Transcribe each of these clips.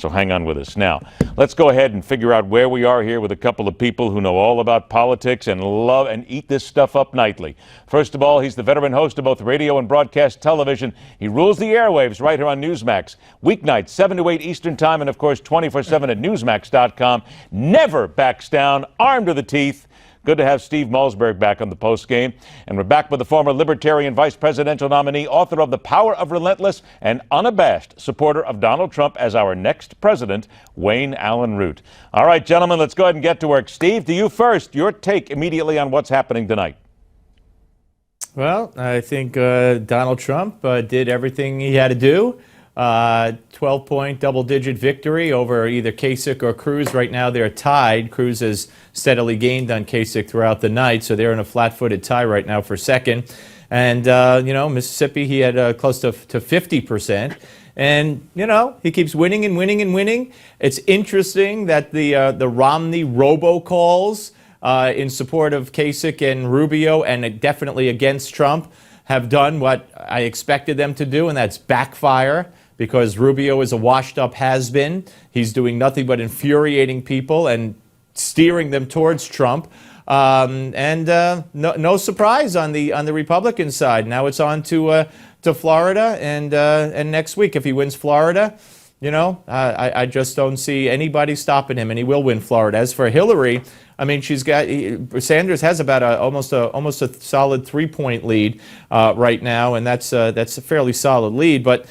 So hang on with us. Now, let's go ahead and figure out where we are here with a couple of people who know all about politics and love and eat this stuff up nightly. First of all, he's the veteran host of both radio and broadcast television. He rules the airwaves right here on Newsmax. Weeknights, 7 to 8 Eastern Time, and of course 24/7 at Newsmax.com. Never backs down, armed to the teeth. Good to have Steve Malzberg back on the postgame. And we're back with the former Libertarian vice presidential nominee, author of The Power of Relentless, and unabashed supporter of Donald Trump as our next president, Wayne Allyn Root. All right, gentlemen, let's go ahead and get to work. Steve, to you first. Your take immediately on what's happening tonight. Well, I think Donald Trump did everything he had to do. 12-point double-digit victory over either Kasich or Cruz. Right now they're tied. Cruz has steadily gained on Kasich throughout the night, so they're in a flat-footed tie right now for second. And, Mississippi, he had close to 50%. And, he keeps winning and winning and winning. It's interesting that the Romney robocalls in support of Kasich and Rubio and definitely against Trump have done what I expected them to do, and that's backfire. Because Rubio is a washed-up has-been. He's doing nothing but infuriating people and steering them towards Trump. No surprise on the Republican side. Now it's on to Florida, and next week, if he wins Florida, I just don't see anybody stopping him, and he will win Florida. As for Hillary, I mean, Sanders has about almost a solid 3-point lead right now, and that's a fairly solid lead, but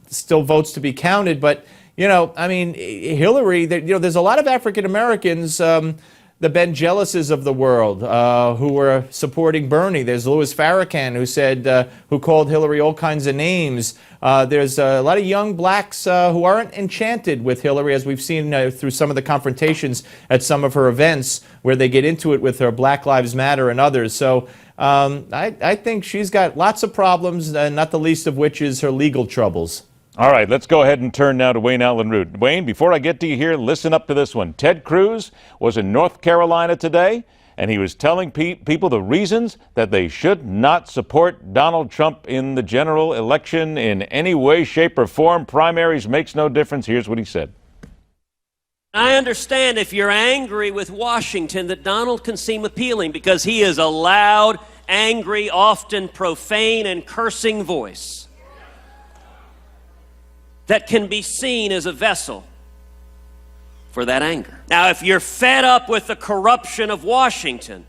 still votes to be counted. But Hillary, there's a lot of African Americans, the Ben Jealouses of the world, who were supporting Bernie. There's Louis Farrakhan who called Hillary all kinds of names. There's a lot of young blacks who aren't enchanted with Hillary, as we've seen through some of the confrontations at some of her events where they get into it with her Black Lives Matter and others. So I think she's got lots of problems, not the least of which is her legal troubles. All right, let's go ahead and turn now to Wayne Allyn Root. Wayne, before I get to you here, listen up to this one. Ted Cruz was in North Carolina today, and he was telling people the reasons that they should not support Donald Trump in the general election in any way, shape, or form. Primaries makes no difference. Here's what he said. I understand if you're angry with Washington that Donald can seem appealing because he is a loud, angry, often profane and cursing voice that can be seen as a vessel for that anger. Now, if you're fed up with the corruption of Washington,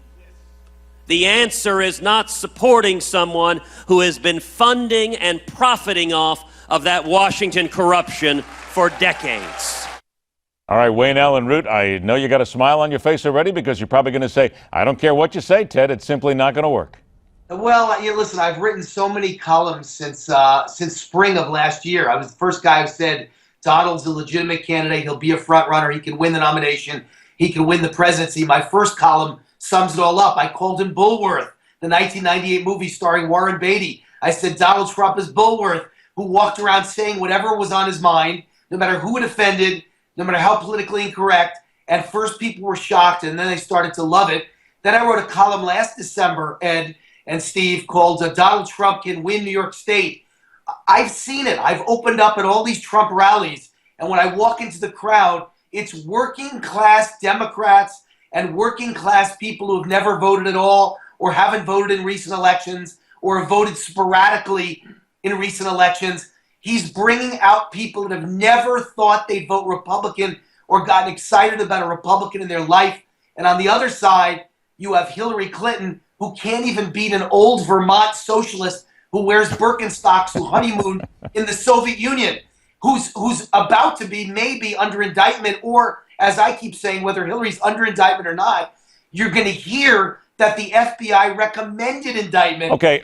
the answer is not supporting someone who has been funding and profiting off of that Washington corruption for decades. All right, Wayne Allyn Root, I know you got a smile on your face already because you're probably going to say, I don't care what you say, Ted, it's simply not going to work. Well, listen, I've written so many columns since spring of last year. I was the first guy who said Donald's a legitimate candidate. He'll be a front runner. He can win the nomination. He can win the presidency. My first column sums it all up. I called him Bulworth, the 1998 movie starring Warren Beatty. I said Donald Trump is Bulworth, who walked around saying whatever was on his mind, no matter who it offended, no matter how politically incorrect. At first, people were shocked, and then they started to love it. Then I wrote a column last December, Ed and Steve, called Donald Trump Can Win New York State. I've seen it. I've opened up at all these Trump rallies, and when I walk into the crowd, it's working class Democrats and working class people who have never voted at all or haven't voted in recent elections or have voted sporadically in recent elections. He's bringing out people that have never thought they'd vote Republican or gotten excited about a Republican in their life. And on the other side, you have Hillary Clinton, who can't even beat an old Vermont socialist who wears Birkenstocks, who honeymooned in the Soviet Union, who's about to be maybe under indictment, or, as I keep saying, whether Hillary's under indictment or not, you're going to hear that the FBI recommended indictment. Okay,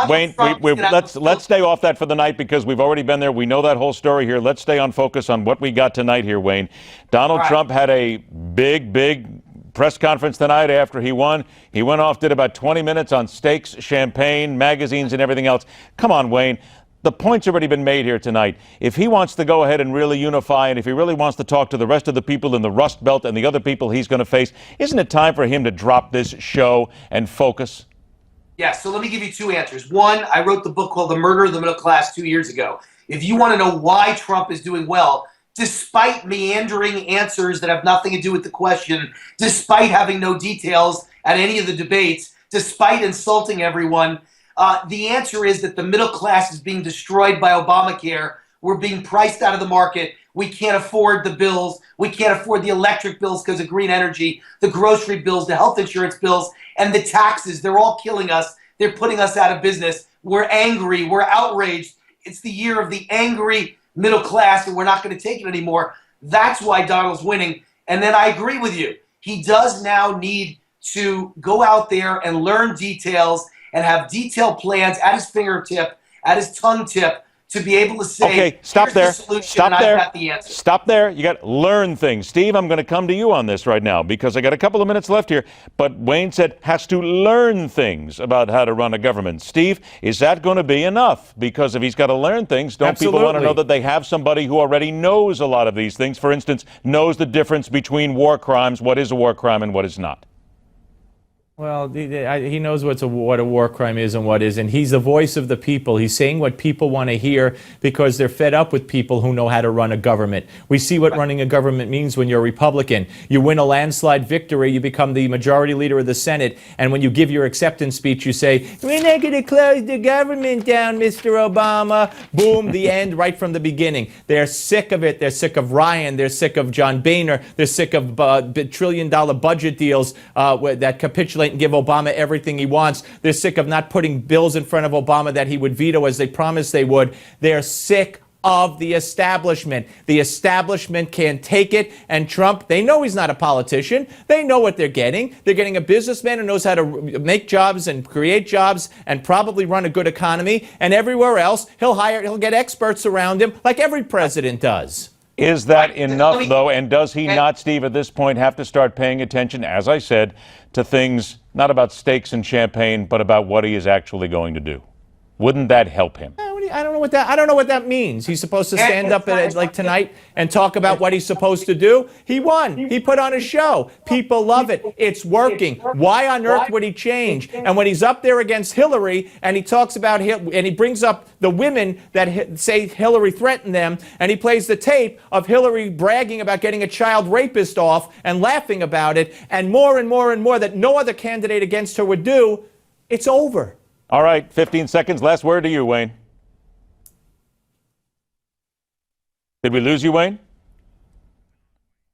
Wayne, let's stay off that for the night because we've already been there. We know that whole story here. Let's stay on focus on what we got tonight here, Wayne. Donald Trump had a big press conference tonight after he won. He went off, did about 20 minutes on steaks, champagne, magazines, and everything else. Come on, Wayne. The point's already been made here tonight. If he wants to go ahead and really unify, and if he really wants to talk to the rest of the people in the Rust Belt and the other people he's going to face, isn't it time for him to drop this show and focus? Yeah, so let me give you two answers. One, I wrote the book called The Murder of the Middle Class 2 years ago. If you want to know why Trump is doing well, despite meandering answers that have nothing to do with the question, despite having no details at any of the debates, despite insulting everyone. The answer is that the middle class is being destroyed by Obamacare. We're being priced out of the market. We can't afford the bills. We can't afford the electric bills because of green energy, the grocery bills, the health insurance bills, and the taxes. They're all killing us. They're putting us out of business. We're angry. We're outraged. It's the year of the angry middle class, and we're not going to take it anymore. That's why Donald's winning. And then I agree with you. He does now need to go out there and learn details and have detailed plans at his fingertip, at his tongue tip, to be able to say, okay, stop there. Stop there. I've got the answer. Stop there. You got to learn things. Steve, I'm going to come to you on this right now because I got a couple of minutes left here. But Wayne said has to learn things about how to run a government. Steve, is that going to be enough? Because if he's got to learn things, don't Absolutely. people want to know that they have somebody who already knows a lot of these things? For instance, knows the difference between war crimes, what is a war crime and what is not. Well, he knows what a war crime is and what isn't. He's the voice of the people. He's saying what people want to hear because they're fed up with people who know how to run a government. We see what running a government means when you're a Republican. You win a landslide victory, you become the majority leader of the Senate, and when you give your acceptance speech, you say, "We're not going to close the government down, Mr. Obama." Boom, the end, right from the beginning. They're sick of it. They're sick of Ryan. They're sick of John Boehner. They're sick of trillion-dollar budget deals that capitulate and give Obama everything he wants. They're sick of not putting bills in front of Obama that he would veto as they promised they would. They're sick of the establishment. The establishment can't take it, and Trump, they know he's not a politician. They know what they're getting. They're getting a businessman who knows how to make jobs and create jobs and probably run a good economy, and everywhere else, he'll get experts around him like every president does. Is that enough, though? And does he not, Steve, at this point have to start paying attention, as I said, to things not about steaks and champagne, but about what he is actually going to do? Wouldn't that help him? I don't know what that means. He's supposed to stand up like tonight and talk about what he's supposed to do. He won. He put on a show. People love it. It's working. Why on earth would he change? And when he's up there against Hillary and he talks about and he brings up the women that say Hillary threatened them, and he plays the tape of Hillary bragging about getting a child rapist off and laughing about it, and more that no other candidate against her would do, it's over. All right, 15 seconds. Last word to you, Wayne. Did we lose you, Wayne?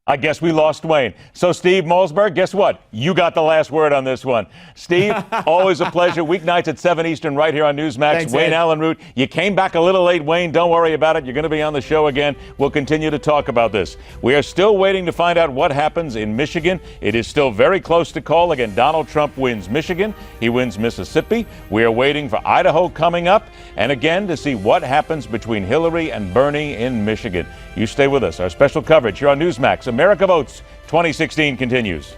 I guess we lost Wayne. So, Steve Malzberg, guess what? You got the last word on this one. Steve, always a pleasure. Weeknights at 7 Eastern right here on Newsmax. Thanks, Wayne Ed. Allyn Root. You came back a little late, Wayne. Don't worry about it. You're going to be on the show again. We'll continue to talk about this. We are still waiting to find out what happens in Michigan. It is still very close to call. Again, Donald Trump wins Michigan. He wins Mississippi. We are waiting for Idaho coming up. And again, to see what happens between Hillary and Bernie in Michigan. You stay with us. Our special coverage here on Newsmax. America Votes 2016 continues.